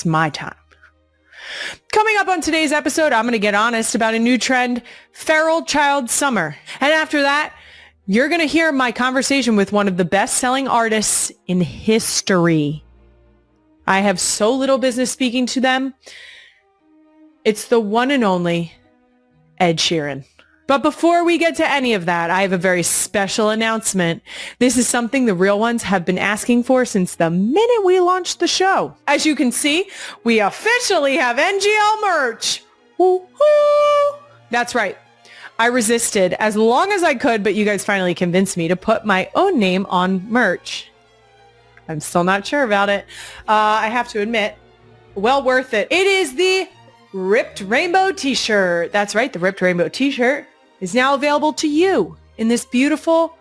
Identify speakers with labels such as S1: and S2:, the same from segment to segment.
S1: It's my time. Coming up on today's episode, I'm going to get honest about a new trend, feral child summer. And after that, you're going to hear my conversation with one of the best-selling artists in history. I have so little business speaking to them. It's the one and only Ed Sheeran. But before we get to any of that, I have a very special announcement. This is something the real ones have been asking for since the minute we launched the show. As you can see, we officially have NGL merch. Woo-hoo! That's right. I resisted as long as I could, but you guys finally convinced me to put my own name on merch. I'm still not sure about it. I have to admit, well worth it. It is the Ripped Rainbow t-shirt. That's right. The Ripped Rainbow t-shirt is now available to you in this beautiful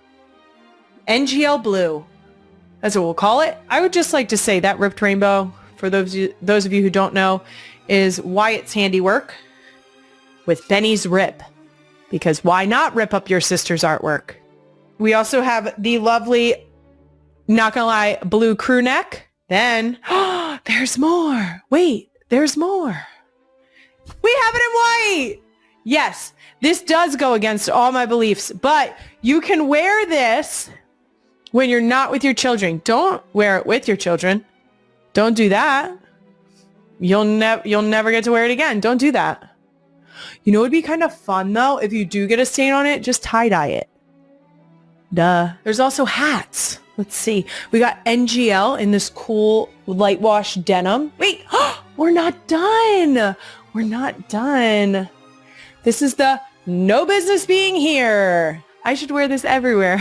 S1: NGL blue. That's what we'll call it. I would just like to say that Ripped Rainbow, for those of you who don't know, is Wyatt's handiwork with Benny's Rip. Because why not rip up your sister's artwork? We also have the lovely, not gonna lie, blue crew neck. Then, there's more. Wait, there's more. We have it in white. Yes, this does go against all my beliefs, but you can wear this when you're not with your children. Don't wear it with your children. Don't do that. You'll never get to wear it again. Don't do that. You know, it would be kind of fun though, if you do get a stain on it, just tie-dye it. Duh. There's also hats. Let's see. We got NGL in this cool light wash denim. Wait, we're not done. We're not done. This is the no business being here. I should wear this everywhere.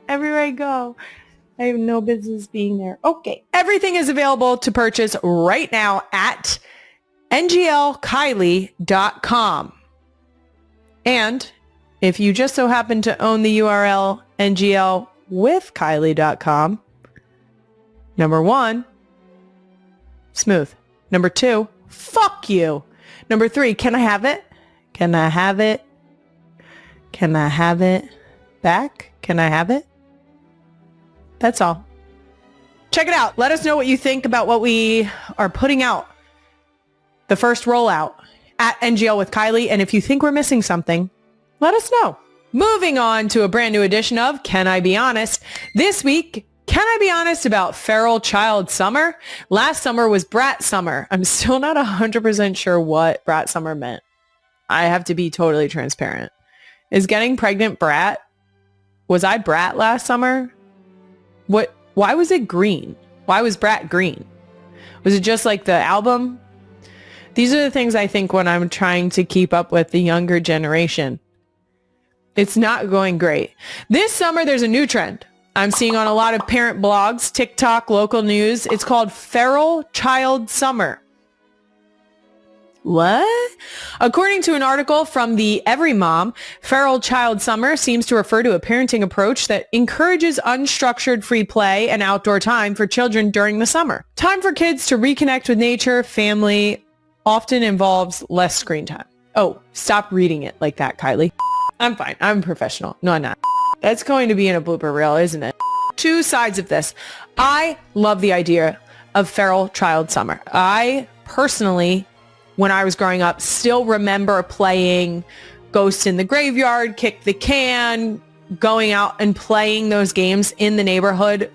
S1: Everywhere I go. I have no business being there. Okay. Everything is available to purchase right now at nglkylie.com. And if you just so happen to own the URL nglwithkylie.com, number 1, smooth. Number 2, fuck you. Number 3, can I have it? Can I have it? Can I have it back? Can I have it? That's all. Check it out. Let us know what you think about what we are putting out. The first rollout at NGL with Kylie. And if you think we're missing something, let us know. Moving on to a brand new edition of Can I Be Honest? This week, can I be honest about feral child summer? Last summer was brat summer. I'm still not 100% sure what brat summer meant. I have to be totally transparent. Is getting pregnant brat? Was I brat last summer? What? Why was it green? Why was brat green? Was it just like the album? These are the things I think when I'm trying to keep up with the younger generation. It's not going great. This summer, there's a new trend I'm seeing on a lot of parent blogs, TikTok, local news. It's called feral child summer. What? According to an article from the Every Mom, feral child summer seems to refer to a parenting approach that encourages unstructured free play and outdoor time for children during the summer. Time for kids to reconnect with nature, family, often involves less screen time. Oh, stop reading it like that, Kylie. I'm fine. I'm a professional. No, I'm not. That's going to be in a blooper reel, isn't it? Two sides of this. I love the idea of feral child summer. I personally, when I was growing up, still remember playing Ghost in the Graveyard, Kick the Can, going out and playing those games in the neighborhood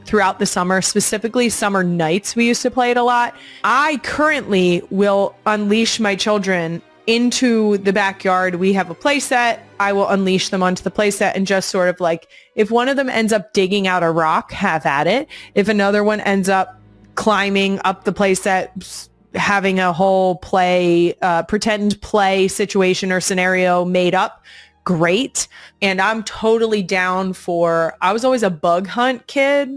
S1: throughout the summer, specifically summer nights. We used to play it a lot. I currently will unleash my children into the backyard. We have a play set. I will unleash them onto the play set and just sort of like, if one of them ends up digging out a rock, have at it. If another one ends up climbing up the play set, having a whole play, pretend play situation or scenario made up, great. And I'm totally down for, I was always a bug hunt kid.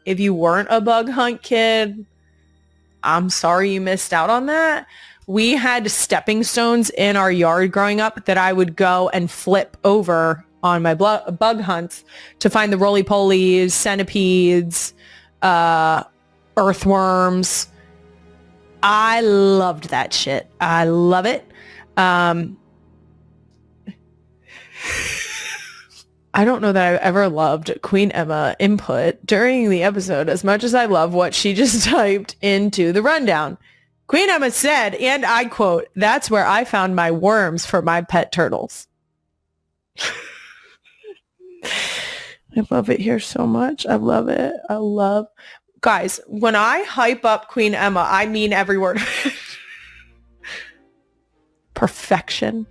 S1: If you weren't a bug hunt kid, I'm sorry you missed out on that. We had stepping stones in our yard growing up that I would go and flip over on my bug hunts to find the roly-polies, centipedes, earthworms. I loved that shit. I love it. I don't know that I've ever loved Queen Emma input during the episode as much as I love what she just typed into the rundown. Queen Emma said, and I quote, "That's where I found my worms for my pet turtles." I love it here so much. I love it. Guys, when I hype up Queen Emma, I mean every word of it. Perfection.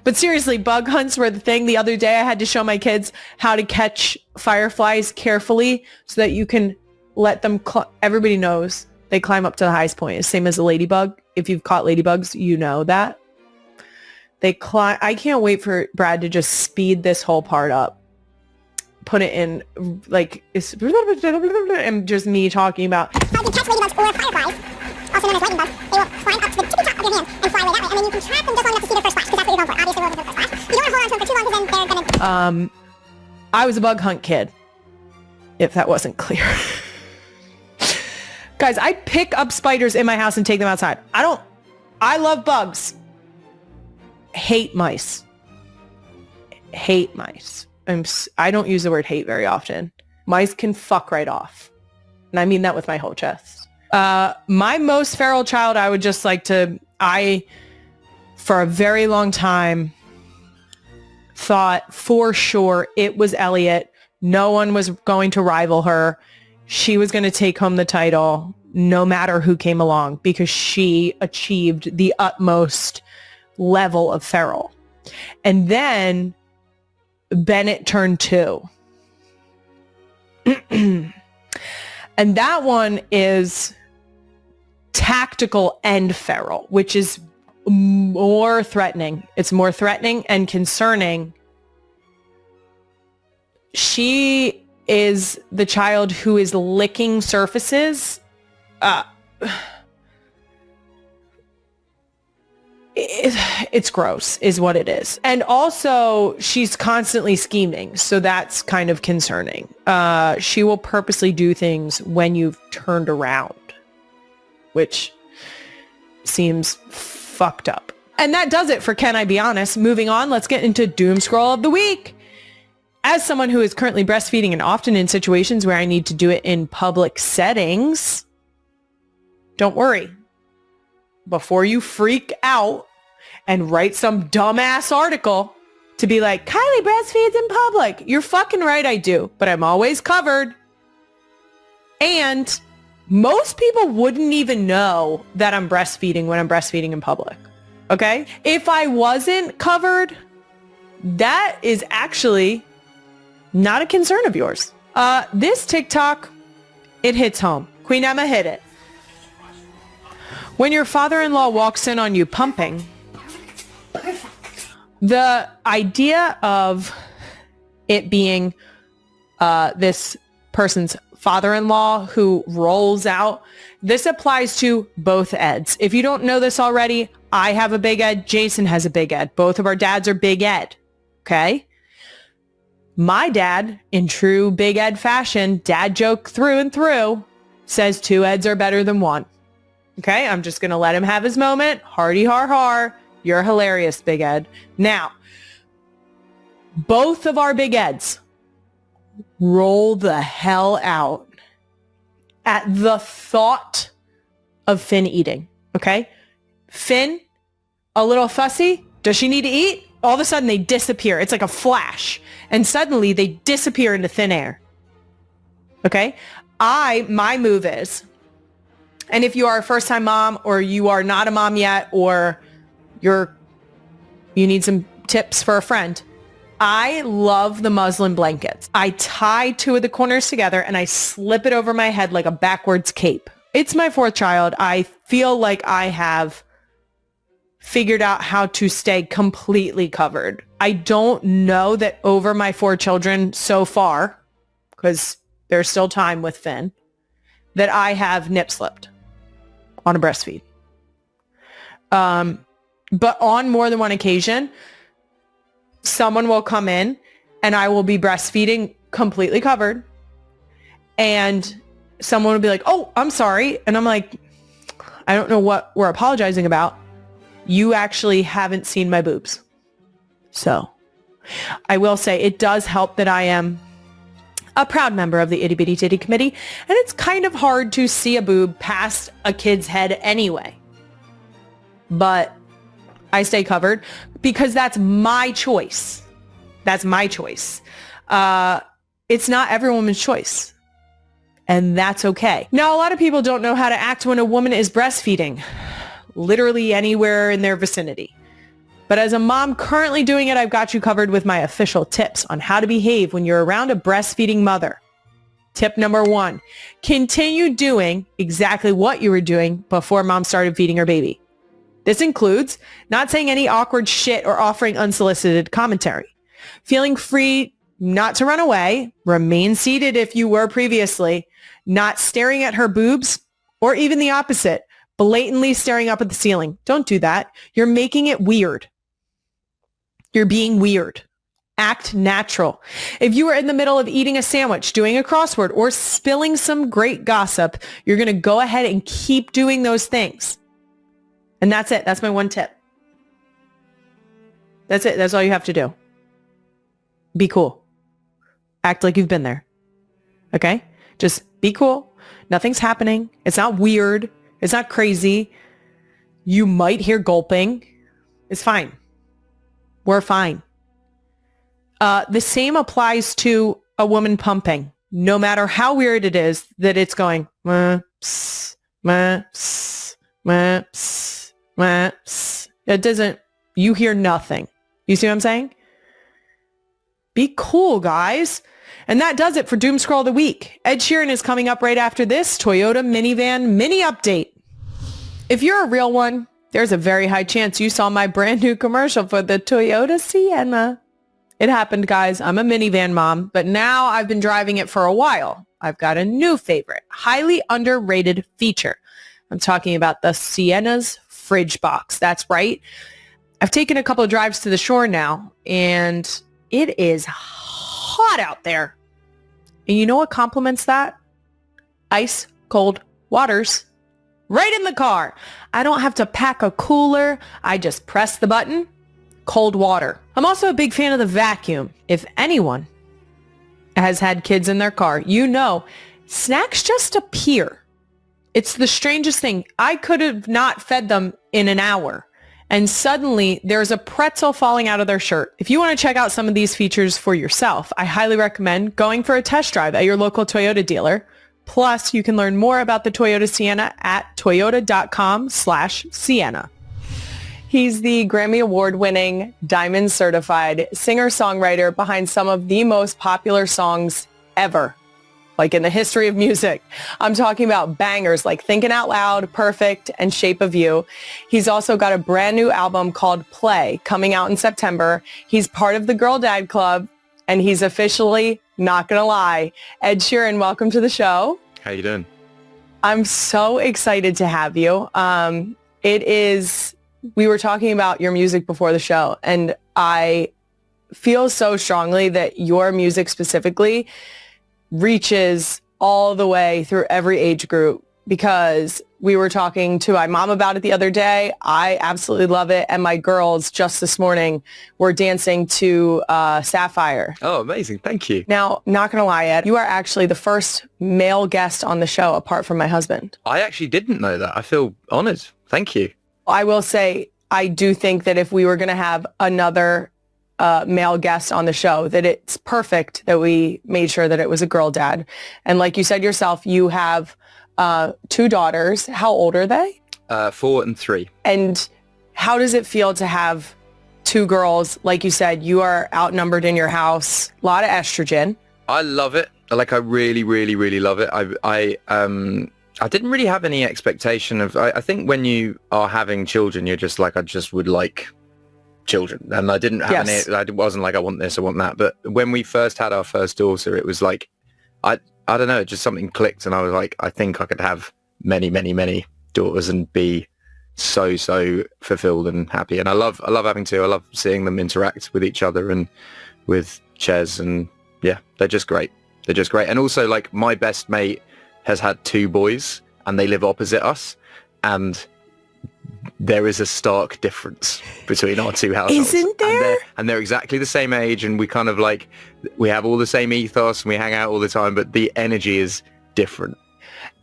S1: But seriously, bug hunts were the thing. The other day I had to show my kids how to catch fireflies carefully so that you can let them, everybody knows they climb up to the highest point. It's same as a ladybug. If you've caught ladybugs, you know that. They climb. I can't wait for Brad to just speed this whole part up. Put it in, like, it's, and just me talking about. You can catch ladybugs or fireflies, also known as lightning bugs. They will climb up to the tippy top of your hand and fly away that way, and then you can trap them just long enough to see their first flash, because that's what you're going for. Obviously, we're going for the first flash. You don't want to hold on to them for too long, because then they're going to... I was a bug hunt kid, if that wasn't clear. Guys, I pick up spiders in my house and take them outside. I love bugs. Hate mice. Hate mice. I don't use the word hate very often. Mice can fuck right off. And I mean that with my whole chest. My most feral child, I would just like to, for a very long time, thought for sure it was Elliot. No one was going to rival her. She was going to take home the title no matter who came along because she achieved the utmost level of feral. And then Bennett turned 2. And that one is tactical and feral, which is more threatening. It's more threatening and concerning. She is the child who is licking surfaces. It's gross is what it is. And also she's constantly scheming. So that's kind of concerning. She will purposely do things when you've turned around, which seems fucked up. And that does it for Can I Be Honest? Moving on, let's get into Doom Scroll of the Week. As someone who is currently breastfeeding and often in situations where I need to do it in public settings, don't worry. Before you freak out and write some dumbass article to be like, Kylie breastfeeds in public. You're fucking right, I do. But I'm always covered. And most people wouldn't even know that I'm breastfeeding when I'm breastfeeding in public. Okay? If I wasn't covered, that is actually not a concern of yours. This TikTok, it hits home. Queen Emma hit it. When your father-in-law walks in on you pumping, the idea of it being this person's father-in-law who rolls out, this applies to both Eds. If you don't know this already, I have a big Ed, Jason has a big Ed. Both of our dads are big Ed, okay? My dad, in true big Ed fashion, dad joke through and through, says 2 Eds are better than 1. Okay, I'm just going to let him have his moment. Hardy har har. You're hilarious, Big Ed. Now, both of our Big Eds roll the hell out at the thought of Finn eating. Okay? Finn, a little fussy. Does she need to eat? All of a sudden, they disappear. It's like a flash. And suddenly, they disappear into thin air. Okay? My move is... And if you are a first-time mom or you are not a mom yet or you need some tips for a friend, I love the muslin blankets. I tie 2 of the corners together and I slip it over my head like a backwards cape. It's my 4th child. I feel like I have figured out how to stay completely covered. I don't know that over my 4 children so far, because there's still time with Finn, that I have nip slipped on a breastfeed. But on more than one occasion, someone will come in and I will be breastfeeding completely covered. And someone will be like, oh, I'm sorry. And I'm like, I don't know what we're apologizing about. You actually haven't seen my boobs. So I will say it does help that I am a proud member of the Itty Bitty Titty Committee, and it's kind of hard to see a boob past a kid's head anyway. But I stay covered because that's my choice. That's my choice. It's not every woman's choice. And that's okay. Now, a lot of people don't know how to act when a woman is breastfeeding, literally anywhere in their vicinity. But as a mom currently doing it, I've got you covered with my official tips on how to behave when you're around a breastfeeding mother. Tip number 1, continue doing exactly what you were doing before mom started feeding her baby. This includes not saying any awkward shit or offering unsolicited commentary. Feeling free not to run away, remain seated if you were previously, not staring at her boobs, or even the opposite, blatantly staring up at the ceiling. Don't do that. You're making it weird. You're being weird. Act natural. If you are in the middle of eating a sandwich, doing a crossword, or spilling some great gossip, you're going to go ahead and keep doing those things. And that's it. That's my one tip. That's it. That's all you have to do. Be cool. Act like you've been there. Okay? Just be cool. Nothing's happening. It's not weird. It's not crazy. You might hear gulping. It's fine. We're fine. The same applies to a woman pumping. No matter how weird it is that it's going, pss, pss, pss, pss. It doesn't, you hear nothing. You see what I'm saying? Be cool, guys. And that does it for Doom Scroll of the Week. Ed Sheeran is coming up right after this Toyota minivan mini update. If you're a real one, there's a very high chance you saw my brand new commercial for the Toyota Sienna. It happened, guys. I'm a minivan mom, but now I've been driving it for a while. I've got a new favorite, highly underrated feature. I'm talking about the Sienna's fridge box. That's right. I've taken a couple of drives to the shore now, and it is hot out there. And you know what complements that? Ice cold waters right in the car. I don't have to pack a cooler. I just press the button. Cold water. I'm also a big fan of the vacuum. If anyone has had kids in their car, you know, snacks just appear. It's the strangest thing. I could have not fed them in an hour, and suddenly there's a pretzel falling out of their shirt. If you want to check out some of these features for yourself, I highly recommend going for a test drive at your local Toyota dealer. Plus, you can learn more about the Toyota Sienna at toyota.com/Sienna. He's the Grammy Award-winning, Diamond certified singer-songwriter behind some of the most popular songs ever, like in the history of music. I'm talking about bangers like Thinking Out Loud, Perfect, and Shape of You. He's also got a brand new album called Play coming out in September. He's part of the Girl Dad Club, and he's officially, not gonna lie, Ed Sheeran, welcome to the show.
S2: How you doing?
S1: I'm so excited to have you. We were talking about your music before the show, and I feel so strongly that your music specifically reaches all the way through every age group, because we were talking to my mom about it the other day. I absolutely love it. And my girls just this morning were dancing to Sapphire.
S2: Oh, amazing. Thank you.
S1: Now, not going to lie, Ed, you are actually the first male guest on the show apart from my husband.
S2: I actually didn't know that. I feel honored. Thank you.
S1: I will say, I do think that if we were going to have another male guest on the show, that it's perfect that we made sure that it was a girl dad. And like you said yourself, you have 2 daughters. How old are they?
S2: 4 and 3.
S1: And how does it feel to have 2 girls? Like you said, you are outnumbered in your house. A lot of estrogen.
S2: I love it. Like, I really, really, really love it. I didn't really have any expectation of, I think when you are having children, you're just like, I just would like children. And I didn't have any, I wasn't like, I want this, I want that. But when we first had our first daughter, it was like, I don't know, just something clicked. And I was like, I think I could have many, many, many daughters and be so fulfilled and happy. And I love having 2. I love seeing them interact with each other and with Ches. And yeah, they're just great. They're just great. And also, like, my best mate has had 2 boys and they live opposite us, and there is a stark difference between our two households.
S1: Isn't there?
S2: And they're exactly the same age, and we kind of like, we have all the same ethos and we hang out all the time, but the energy is different.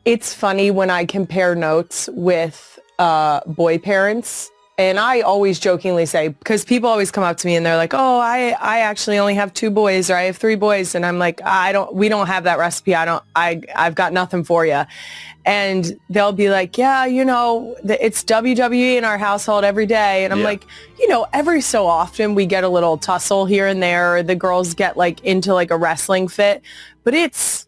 S1: It's funny when I compare notes with boy parents. And I always jokingly say, because people always come up to me and they're like, oh, I actually only have 2 boys, or I have 3 boys. And I'm like, we don't have that recipe. I've got nothing for you. And they'll be like, yeah, it's WWE in our household every day. And I'm like, every so often we get a little tussle here and there. Or the girls get like into like a wrestling fit, but it's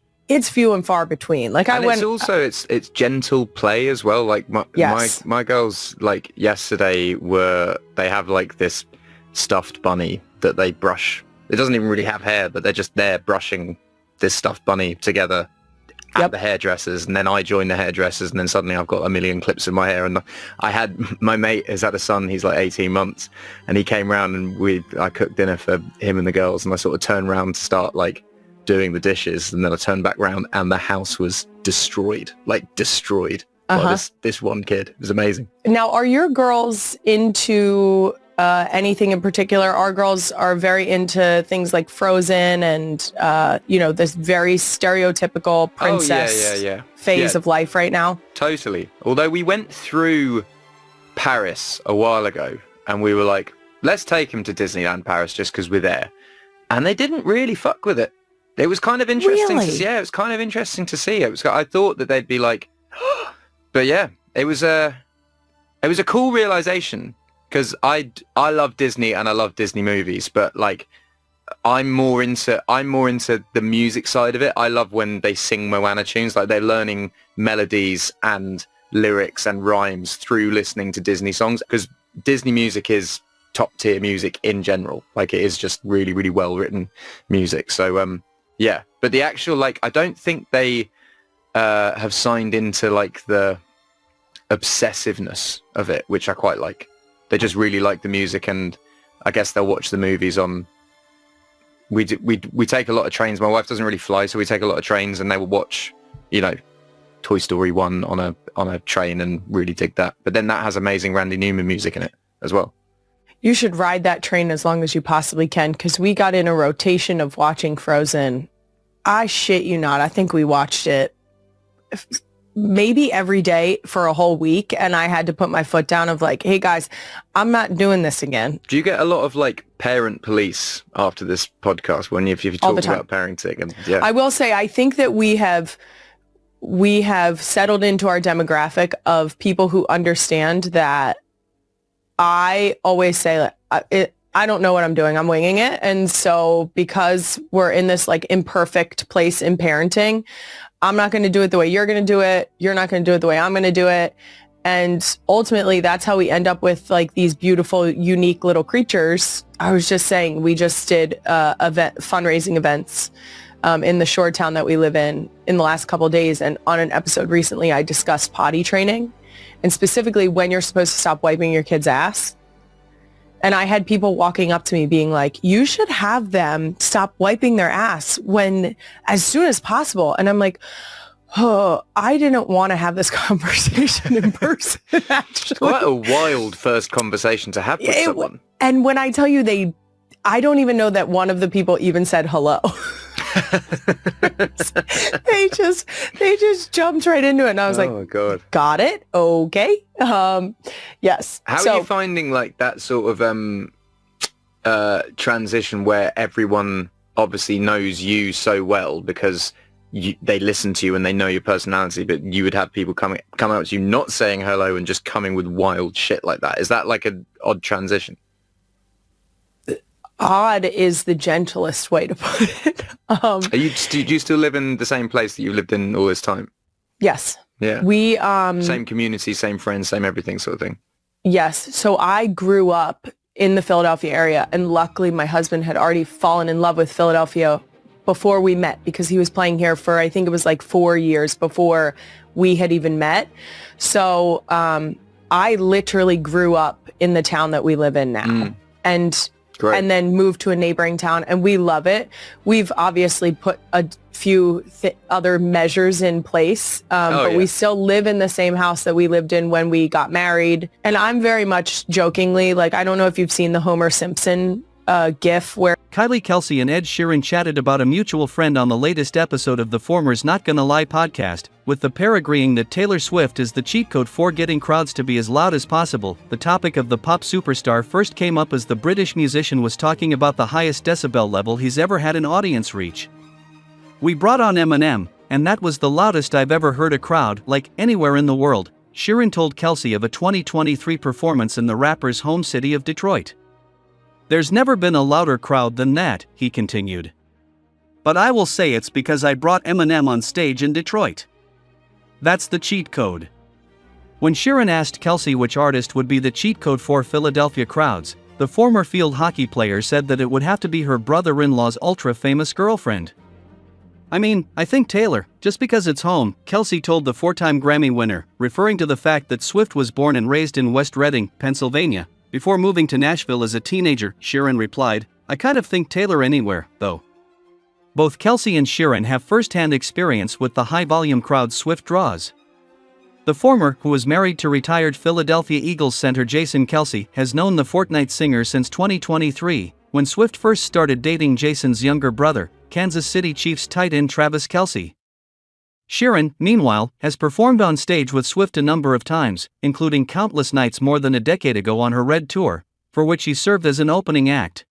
S1: few and far between. Like
S2: it's gentle play as well. Like my girls, like yesterday, they have like this stuffed bunny that they brush. It doesn't even really have hair, but they're just there brushing this stuffed bunny together at the hairdressers, and then I join the hairdressers, and then suddenly I've got a million clips in my hair. And my mate has had a son, he's like 18 months, and he came round and I cooked dinner for him and the girls, and I sort of turned around to start like doing the dishes, and then I turned back round and the house was destroyed by this one kid. It was amazing. Now,
S1: are your girls into anything in particular? Our girls are very into things like Frozen and this very stereotypical princess phase of life right now.
S2: Totally. Although we went through Paris a while ago and we were like, let's take them to Disneyland Paris just because we're there, and they didn't really fuck with it. It was kind of interesting to see. Yeah, it was kind of interesting to see. I thought that they'd be like, but yeah, it was a cool realization, because I love Disney and I love Disney movies, but like I'm more into the music side of it. I love when they sing Moana tunes, like they're learning melodies and lyrics and rhymes through listening to Disney songs, because Disney music is top tier music in general. Like it is just really, really well written music. So yeah, but the actual, like, I don't think they have signed into like the obsessiveness of it, which I quite like. They just really like the music, and I guess they'll watch the movies on. We take a lot of trains. My wife doesn't really fly, so we take a lot of trains, and they will watch, Toy Story 1 on a train and really dig that. But then that has amazing Randy Newman music in it as well.
S1: You should ride that train as long as you possibly can, because we got in a rotation of watching Frozen. I shit you not. I think we watched it maybe every day for a whole week, and I had to put my foot down of like, hey guys, I'm not doing this again.
S2: Do you get a lot of like parent police after this podcast when if you talk about parenting? And yeah,
S1: I will say I think that we have settled into our demographic of people who understand that. I always say I don't know what I'm doing. I'm winging it. And so because we're in this like imperfect place in parenting, I'm not going to do it the way you're going to do it. You're not going to do it the way I'm going to do it. And ultimately, that's how we end up with like these beautiful, unique little creatures. I was just saying, we just did fundraising events in the shore town that we live in the last couple of days. And on an episode recently, I discussed potty training. And specifically when you're supposed to stop wiping your kid's ass. And I had people walking up to me being like, you should have them stop wiping their ass as soon as possible. And I'm like, oh, I didn't want to have this conversation in person, actually.
S2: Quite a wild first conversation to have with someone.
S1: And when I tell you I don't even know that one of the people even said hello. they just jumped right into it, and I was
S2: oh God,
S1: got it, okay. Yes.
S2: How are you finding like that sort of transition where everyone obviously knows you so well because they listen to you and they know your personality, but you would have people come out to you not saying hello and just coming with wild shit like that? Is that like an odd transition?
S1: Odd is the gentlest way to put it.
S2: Do you still live in the same place that you've lived in all this time?
S1: Yes.
S2: Yeah.
S1: We
S2: same community, same friends, same everything sort of thing.
S1: Yes. So I grew up in the Philadelphia area, and luckily my husband had already fallen in love with Philadelphia before we met, because he was playing here for, I think it was like 4 years before we had even met. So I literally grew up in the town that we live in now. And
S2: Great.
S1: and then moved to a neighboring town, and we love it. We've obviously put a few other measures in place, but we still live in the same house that we lived in when we got married. And I'm very much jokingly, like, I don't know if you've seen the Homer Simpson gif where
S3: Kylie, Kelce and Ed Sheeran chatted about a mutual friend on the latest episode of the former's Not Gonna Lie podcast, with the pair agreeing that Taylor Swift is the cheat code for getting crowds to be as loud as possible. The topic of the pop superstar first came up as the British musician was talking about the highest decibel level he's ever had an audience reach. "We brought on Eminem, and that was the loudest I've ever heard a crowd, like, anywhere in the world," Sheeran told Kelce of a 2023 performance in the rapper's home city of Detroit. "There's never been a louder crowd than that," he continued. "But I will say it's because I brought Eminem on stage in Detroit. That's the cheat code." When Sheeran asked Kelce which artist would be the cheat code for Philadelphia crowds, the former field hockey player said that it would have to be her brother-in-law's ultra-famous girlfriend. "I mean, I think Taylor, just because it's home," Kelce told the four-time Grammy winner, referring to the fact that Swift was born and raised in West Reading, Pennsylvania, before moving to Nashville as a teenager. Sheeran replied, "I kind of think Taylor anywhere, though." Both Kelce and Sheeran have first-hand experience with the high-volume crowd Swift draws. The former, who was married to retired Philadelphia Eagles center Jason Kelce, has known the Fortnite singer since 2023, when Swift first started dating Jason's younger brother, Kansas City Chiefs tight end Travis Kelce. Sheeran, meanwhile, has performed on stage with Swift a number of times, including countless nights more than a decade ago on her Red Tour, for which she served as an opening act.